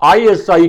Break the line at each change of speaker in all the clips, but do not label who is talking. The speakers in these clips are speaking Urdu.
ISI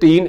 3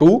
2,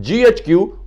GHQ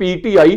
PTI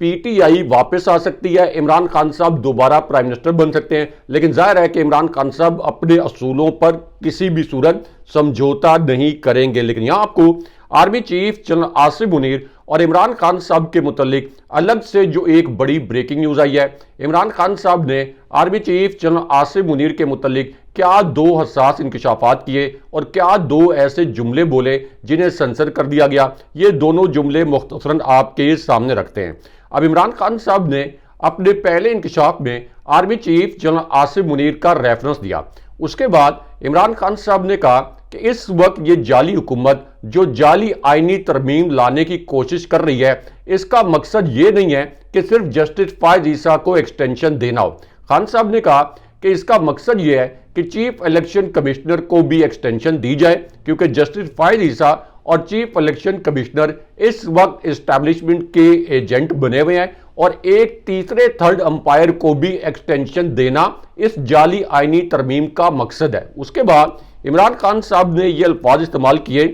P T I واپس آ سکتی ہے، عمران خان صاحب دوبارہ پرائم منسٹر بن سکتے ہیں، لیکن ظاہر ہے کہ عمران خان صاحب اپنے اصولوں پر کسی بھی صورت سمجھوتا نہیں کریں گے۔ لیکن یہاں آپ کو army chief general Asif Munir اور عمران خان صاحب کے متعلق الگ سے جو ایک بڑی بریکنگ نیوز آئی ہے، عمران خان صاحب نے army chief general Asif Munir کے متعلق کیا دو حساس انکشافات کیے اور کیا دو ایسے جملے بولے جنہیں سنسر کر دیا گیا، یہ دونوں جملے مختصراً آپ کے سامنے رکھتے ہیں۔ اب عمران خان صاحب نے اپنے پہلے انکشاف میں army chief general Asif Munir کا ریفرنس دیا، اس کے بعد عمران خان صاحب نے کہا کہ اس وقت یہ جعلی حکومت جو جعلی آئینی ترمیم لانے کی کوشش کر رہی ہے، اس کا مقصد یہ نہیں ہے کہ صرف جسٹس فائز عیسیٰ کو ایکسٹینشن دینا ہو۔ خان صاحب نے کہا کہ اس کا مقصد یہ ہے کہ چیف الیکشن کمشنر کو بھی ایکسٹینشن دی جائے، کیونکہ جسٹس فائز عیسیٰ اور چیف الیکشن کمشنر اس وقت اسٹیبلشمنٹ کے ایجنٹ بنے ہوئے ہیں، اور ایک تیسرے تھرڈ امپائر کو بھی ایکسٹینشن دینا اس جعلی آئینی ترمیم کا مقصد ہے۔ اس کے بعد عمران خان صاحب نے یہ الفاظ استعمال کیے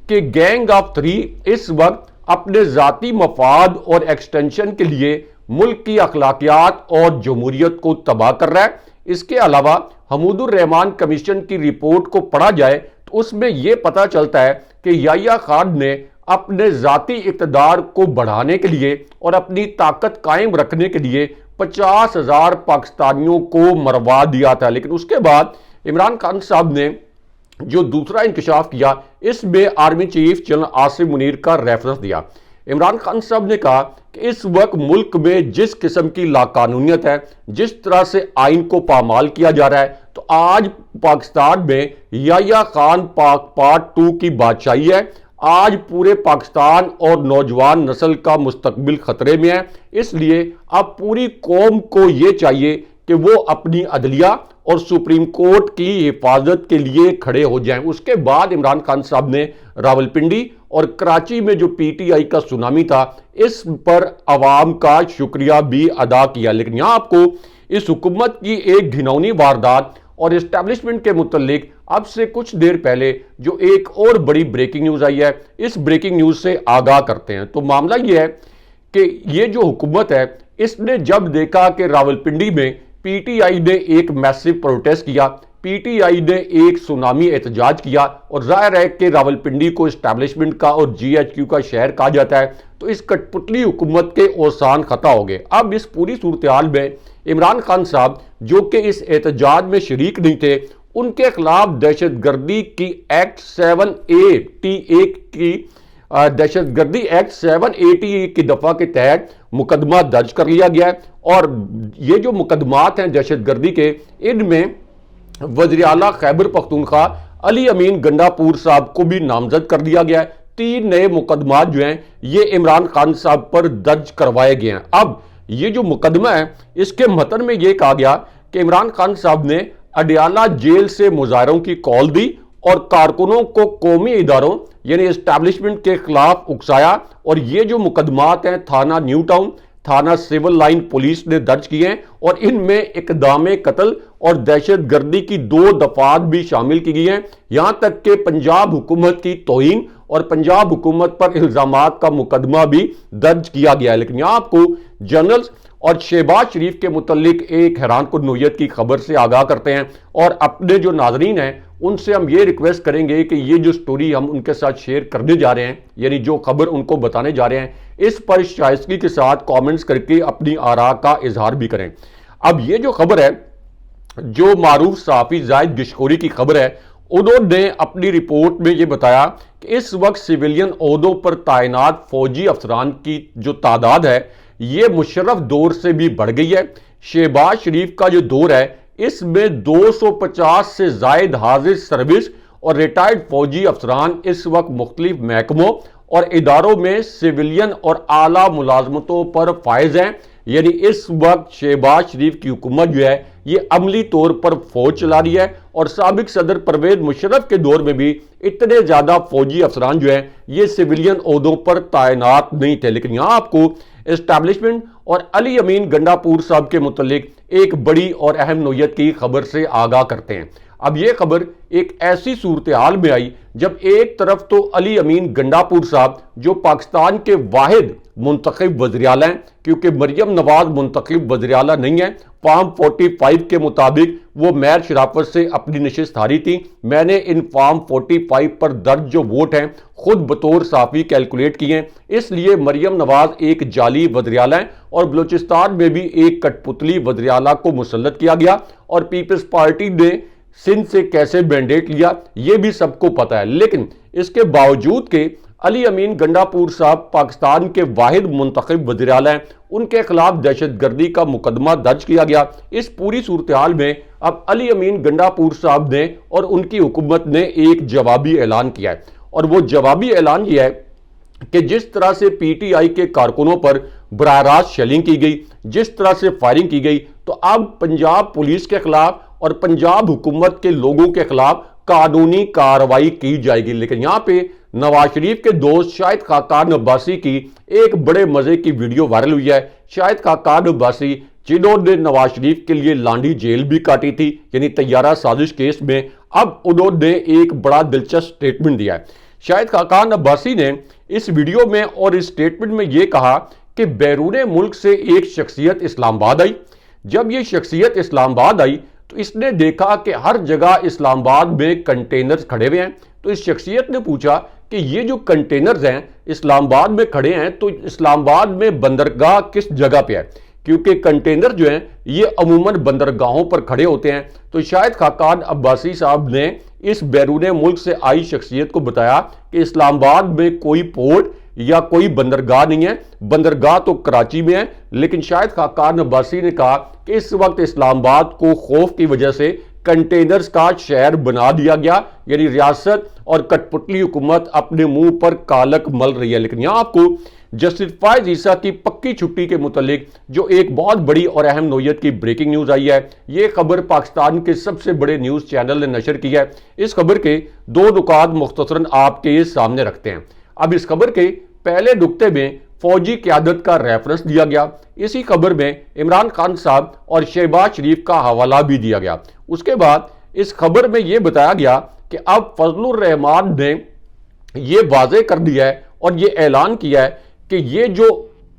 کہ گینگ آف تھری اس وقت اپنے ذاتی مفاد اور ایکسٹینشن کے لیے ملک کی اخلاقیات اور جمہوریت کو تباہ کر رہا ہے۔ اس کے علاوہ حمود الرحمان کمیشن کی رپورٹ کو پڑھا جائے تو اس میں یہ پتہ چلتا ہے کہ یحییٰ خان نے اپنے ذاتی اقتدار کو بڑھانے کے لیے اور اپنی طاقت قائم رکھنے کے لیے 50,000 پاکستانیوں کو مروا دیا تھا۔ لیکن اس کے بعد عمران خان صاحب نے جو دوسرا انکشاف کیا، اس میں army chief general Asif Munir کا ریفرنس دیا۔ عمران خان صاحب نے کہا کہ اس وقت ملک میں جس قسم کی لاقانونیت ہے، جس طرح سے آئین کو پامال کیا جا رہا ہے، تو آج پاکستان میں یحییٰ خان پارٹ 2 کی بادشاہی ہے۔ آج پورے پاکستان اور نوجوان نسل کا مستقبل خطرے میں ہے، اس لیے اب پوری قوم کو یہ چاہیے کہ وہ اپنی عدلیہ اور سپریم کورٹ کی حفاظت کے لیے کھڑے ہو جائیں۔ اس کے بعد عمران خان صاحب نے راولپنڈی اور کراچی میں جو پی ٹی آئی کا سونامی تھا، اس پر عوام کا شکریہ بھی ادا کیا۔ لیکن یہاں آپ کو اس حکومت کی ایک گھناؤنی واردات اور اسٹیبلشمنٹ کے متعلق اب سے کچھ دیر پہلے جو ایک اور بڑی بریکنگ نیوز آئی ہے، اس بریکنگ نیوز سے آگاہ کرتے ہیں۔ تو معاملہ یہ ہے کہ یہ جو حکومت ہے، اس نے جب دیکھا کہ راولپنڈی میں پی ٹی آئی نے ایک میسو پروٹیسٹ کیا، پی ٹی آئی نے ایک سونامی احتجاج کیا، اور ظاہر ہے کہ راولپنڈی کو اسٹیبلشمنٹ کا اور جی ایچ کیو کا شہر کہا جاتا ہے، تو اس کٹ پتلی حکومت کے اوسان خطا ہو گئے۔ اب اس پوری صورتحال میں عمران خان صاحب جو کہ اس احتجاج میں شریک نہیں تھے، ان کے خلاف دہشت گردی کی ایکٹ 7A کی دہشت گردی ایکٹ 780 کی دفعہ کے تحت مقدمہ درج کر لیا گیا ہے، اور یہ جو مقدمات ہیں دہشت گردی کے، ان میں وزیر اعلیٰ خیبر پختونخوا علی امین گنڈا پور صاحب کو بھی نامزد کر دیا گیا ہے۔ 3 نئے مقدمات جو ہیں یہ عمران خان صاحب پر درج کروائے گئے ہیں۔ اب یہ جو مقدمہ ہے، اس کے متن میں یہ کہا گیا کہ عمران خان صاحب نے اڈیالہ جیل سے مظاہروں کی کال دی اور کارکنوں کو قومی اداروں یعنی اسٹیبلشمنٹ کے خلاف اکسایا، اور یہ جو مقدمات ہیں تھانہ نیو ٹاؤن، تھانہ سول لائن پولیس نے درج کیے ہیں، اور ان میں اقدام قتل اور دہشت گردی کی 2 دفعات بھی شامل کی گئی ہیں، یہاں تک کہ پنجاب حکومت کی توہین اور پنجاب حکومت پر الزامات کا مقدمہ بھی درج کیا گیا ہے۔ لیکن یہاں آپ کو جنرلز اور شہباز شریف کے متعلق ایک حیران کن نوعیت کی خبر سے آگاہ کرتے ہیں، اور اپنے جو ناظرین ہیں ان سے ہم یہ ریکویسٹ کریں گے کہ یہ جو سٹوری ہم ان کے ساتھ شیئر کرنے جا رہے ہیں، یعنی جو خبر ان کو بتانے جا رہے ہیں، اس پر شائستگی کے ساتھ کامنٹس کر کے اپنی آراء کا اظہار بھی کریں۔ اب یہ جو خبر ہے، جو معروف صحافی زاہد گشخوری کی خبر ہے، انہوں نے اپنی رپورٹ میں یہ بتایا کہ اس وقت سویلین عہدوں پر تعینات فوجی افسران کی جو تعداد ہے، یہ مشرف دور سے بھی بڑھ گئی ہے۔ شہباز شریف کا جو دور ہے، اس میں 250 سے زائد حاضر سروس اور ریٹائرڈ فوجی افسران اس وقت مختلف محکموں اور اداروں میں سویلین اور اعلیٰ ملازمتوں پر فائز ہیں۔ یعنی اس وقت شہباز شریف کی حکومت جو ہے یہ عملی طور پر فوج چلا رہی ہے، اور سابق صدر پرویز مشرف کے دور میں بھی اتنے زیادہ فوجی افسران جو ہیں یہ سویلین عہدوں پر تعینات نہیں تھے۔ لیکن یہاں آپ کو اسٹیبلشمنٹ اور علی امین گنڈا پور صاحب کے متعلق ایک بڑی اور اہم نوعیت کی خبر سے آگاہ کرتے ہیں۔ اب یہ خبر ایک ایسی صورتحال میں آئی جب ایک طرف تو علی امین گنڈا پور صاحب جو پاکستان کے واحد منتخب وزیر اعلیٰ ہیں، کیونکہ مریم نواز منتخب وزیر اعلیٰ نہیں ہیں۔ فارم 45 کے مطابق وہ مہر شرافت سے اپنی نشست ہاری تھی۔ میں نے ان فارم 45 پر درج جو ووٹ ہیں خود بطور صحافی کیلکولیٹ کیے ہیں، اس لیے مریم نواز ایک جعلی وزیر اعلیٰ ہیں اور بلوچستان میں بھی ایک کٹ پتلی وزیر اعلیٰ کو مسلط کیا گیا، اور پیپلز پارٹی نے سندھ سے کیسے مینڈیٹ لیا یہ بھی سب کو پتا ہے۔ لیکن اس کے باوجود کہ علی امین گنڈاپور صاحب پاکستان کے واحد منتخب وزیر اعلیٰ ہیں، ان کے خلاف دہشت گردی کا مقدمہ درج کیا گیا۔ اس پوری صورتحال میں اب علی امین گنڈاپور صاحب نے اور ان کی حکومت نے ایک جوابی اعلان کیا ہے، اور وہ جوابی اعلان یہ ہے کہ جس طرح سے پی ٹی آئی کے کارکنوں پر براہ راست شیلنگ کی گئی، جس طرح سے فائرنگ کی گئی، تو اب پنجاب پولیس کے خلاف اور پنجاب حکومت کے لوگوں کے خلاف قانونی کارروائی کی جائے گی۔ لیکن یہاں پہ نواز شریف کے دوست شاہد خاقان عباسی کی ایک بڑے مزے کی ویڈیو وائرل ہوئی ہے۔ شاہد خاقان عباسی جنہوں نے نواز شریف کے لیے لانڈی جیل بھی کاٹی تھی، یعنی طیارہ سازش کیس میں، اب انہوں نے ایک بڑا دلچسپ سٹیٹمنٹ دیا ہے۔ شاہد خاقان عباسی نے اس ویڈیو میں اور اس سٹیٹمنٹ میں یہ کہا کہ بیرون ملک سے ایک شخصیت اسلام آباد آئی۔ جب یہ شخصیت اسلام آباد آئی تو اس نے دیکھا کہ ہر جگہ اسلام آباد میں کنٹینرز کھڑے ہوئے ہیں، تو اس شخصیت نے پوچھا کہ یہ جو کنٹینرز ہیں اسلام آباد میں کھڑے ہیں تو اسلام آباد میں بندرگاہ کس جگہ پہ ہے، کیونکہ کنٹینر جو ہیں یہ عموماً بندرگاہوں پر کھڑے ہوتے ہیں۔ تو شاہد خاقان عباسی صاحب نے اس بیرون ملک سے آئی شخصیت کو بتایا کہ اسلام آباد میں کوئی پورٹ یا کوئی بندرگاہ نہیں ہے، بندرگاہ تو کراچی میں ہے۔ لیکن شاہد خاقان عباسی نے کہا کہ اس وقت اسلام آباد کو خوف کی وجہ سے کنٹینرز کا شہر بنا دیا گیا، یعنی ریاست اور کٹ پتلی حکومت اپنے منہ پر کالک مل رہی ہے۔ لیکن یہاں آپ کو جسٹس فائز عیسیٰ کی پکی چھٹی کے متعلق جو ایک بہت بڑی اور اہم نوعیت کی بریکنگ نیوز آئی ہے، یہ خبر پاکستان کے سب سے بڑے نیوز چینل نے نشر کی ہے۔ اس خبر کے دو نکات مختصراً آپ کے سامنے رکھتے ہیں۔ اب اس خبر کے پہلے نکتے میں فوجی قیادت کا ریفرنس دیا گیا، اسی خبر میں عمران خان صاحب اور شہباز شریف کا حوالہ بھی دیا گیا۔ اس کے بعد اس خبر میں یہ بتایا گیا کہ اب فضل الرحمان نے یہ واضح کر دیا ہے اور یہ اعلان کیا ہے کہ یہ جو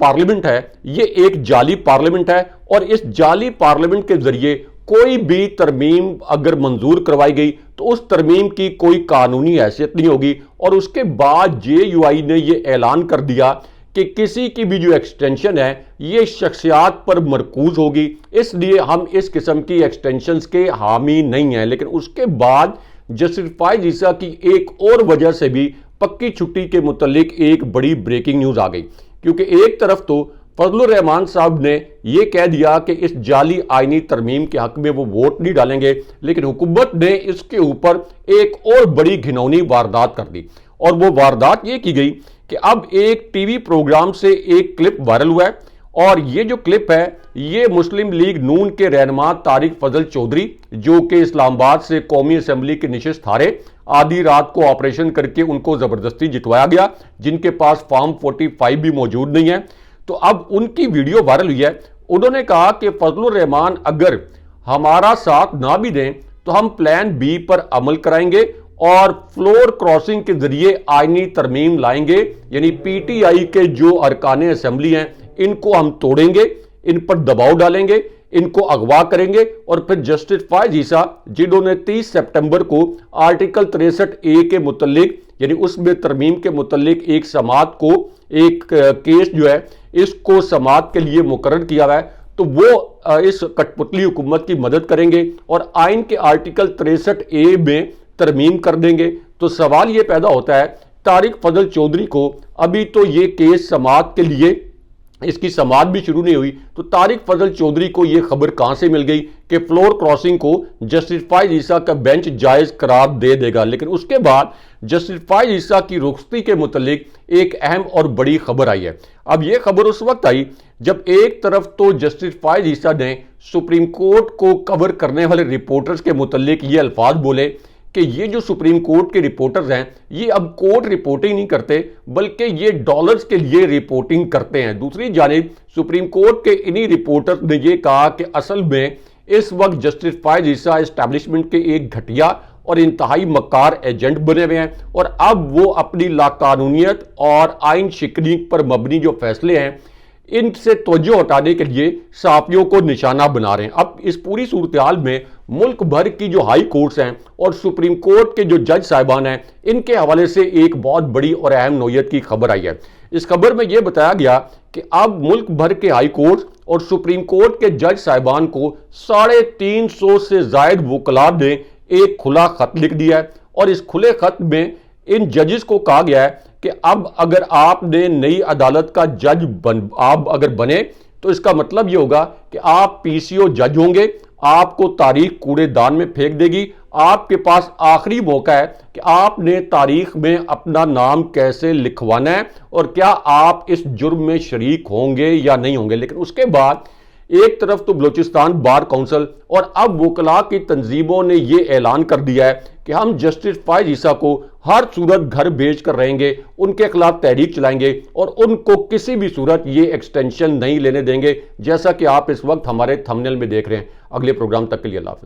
پارلیمنٹ ہے یہ ایک جعلی پارلیمنٹ ہے، اور اس جعلی پارلیمنٹ کے ذریعے کوئی بھی ترمیم اگر منظور کروائی گئی تو اس ترمیم کی کوئی قانونی حیثیت نہیں ہوگی۔ اور اس کے بعد جے یو آئی نے یہ اعلان کر دیا کہ کسی کی بھی جو ایکسٹینشن ہے یہ شخصیات پر مرکوز ہوگی، اس لیے ہم اس قسم کی ایکسٹینشنز کے حامی نہیں ہیں۔ لیکن اس کے بعد جسٹس فائز عیسیٰ کی ایک اور وجہ سے بھی پکی چھٹی کے متعلق ایک بڑی بریکنگ نیوز آ گئی، کیونکہ ایک طرف تو فضل الرحمان صاحب نے یہ کہہ دیا کہ اس جعلی آئینی ترمیم کے حق میں وہ ووٹ نہیں ڈالیں گے، لیکن حکومت نے اس کے اوپر ایک اور بڑی گھناؤنی واردات کر دی، اور وہ واردات یہ کی گئی کہ اب ایک ٹی وی پروگرام سے ایک کلپ وائرل ہوا ہے، اور یہ جو کلپ ہے یہ مسلم لیگ نون کے رہنما طارق فضل چودھری، جو کہ اسلام آباد سے قومی اسمبلی کی نشست ہارے، آدھی رات کو آپریشن کر کے ان کو زبردستی جتوایا گیا، جن کے پاس فارم 45 بھی موجود نہیں ہے، تو اب ان کی ویڈیو وائرل ہوئی ہے۔ انہوں نے کہا کہ فضل الرحمان اگر ہمارا ساتھ نہ بھی دیں تو ہم پلان بی پر عمل کرائیں گے اور فلور کراسنگ کے ذریعے آئینی ترمیم لائیں گے، یعنی پی ٹی آئی کے جو ارکان اسمبلی ہیں ان کو ہم توڑیں گے، ان پر دباؤ ڈالیں گے، ان کو اغوا کریں گے، اور پھر جسٹس فائز عیسیٰ جنہوں نے 30 سپٹمبر کو آرٹیکل 63A کے متعلق، یعنی اس میں ترمیم کے متعلق ایک سماعت کو، ایک کیس جو ہے اس کو سماعت کے لیے مقرر کیا ہوا ہے، تو وہ اس کٹ پتلی حکومت کی مدد کریں گے اور آئین کے آرٹیکل 63A میں ترمیم کر دیں گے۔ تو سوال یہ پیدا ہوتا ہے طارق فضل چودھری کو، ابھی تو یہ کیس سماعت کے لیے اس کی سماعت بھی شروع نہیں ہوئی، تو طارق فضل چودھری کو یہ خبر کہاں سے مل گئی کہ فلور کراسنگ کو جسٹس فائز عیسیٰ کا بینچ جائز قرار دے دے گا۔ لیکن اس کے بعد جسٹس فائز عیسیٰ کی رخصتی کے متعلق ایک اہم اور بڑی خبر آئی ہے۔ اب یہ خبر اس وقت آئی جب ایک طرف تو جسٹس فائز عیسیٰ نے سپریم کورٹ کو کور کرنے والے رپورٹرز کے متعلق یہ الفاظ بولے کہ یہ جو سپریم کورٹ کے رپورٹرز ہیں یہ اب کورٹ رپورٹنگ نہیں کرتے بلکہ یہ ڈالرز کے لیے رپورٹنگ کرتے ہیں۔ دوسری جانب سپریم کورٹ کے انہی رپورٹرز نے یہ کہا کہ اصل میں اس وقت جسٹس فائز عیسیٰ اسٹیبلشمنٹ کے ایک گھٹیا اور انتہائی مکار ایجنٹ بنے ہوئے ہیں، اور اب وہ اپنی لاقانونیت اور آئین شکنی پر مبنی جو فیصلے ہیں ان سے توجہ ہٹانے کے لیے صحافیوں کو نشانہ بنا رہے ہیں۔ اب اس پوری صورتحال میں ملک بھر کی جو ہائی کورٹس ہیں اور سپریم کورٹ کے جو جج صاحبان ہیں ان کے حوالے سے ایک بہت بڑی اور اہم نوعیت کی خبر آئی ہے۔ اس خبر میں یہ بتایا گیا کہ اب ملک بھر کے ہائی کورٹس اور سپریم کورٹ کے جج صاحبان کو 350 سے زائد وکلاء نے ایک کھلا خط لکھ دیا ہے، اور اس کھلے خط میں ان ججز کو کہا گیا ہے کہ اب اگر آپ نے نئی عدالت کا جج آپ اگر بنے تو اس کا مطلب یہ ہوگا کہ آپ پی سی او جج ہوں گے، آپ کو تاریخ کوڑے دان میں پھینک دے گی، آپ کے پاس آخری موقع ہے کہ آپ نے تاریخ میں اپنا نام کیسے لکھوانا ہے اور کیا آپ اس جرم میں شریک ہوں گے یا نہیں ہوں گے۔ لیکن اس کے بعد ایک طرف تو بلوچستان بار کونسل اور اب وکلاء کی تنظیموں نے یہ اعلان کر دیا ہے کہ ہم جسٹس فائز عیسیٰ کو ہر صورت گھر بھیج کر رہیں گے، ان کے خلاف تحریک چلائیں گے اور ان کو کسی بھی صورت یہ ایکسٹینشن نہیں لینے دیں گے، جیسا کہ آپ اس وقت ہمارے تھمبنیل میں دیکھ رہے ہیں۔ اگلے پروگرام تک کے لیے اللہ حافظ۔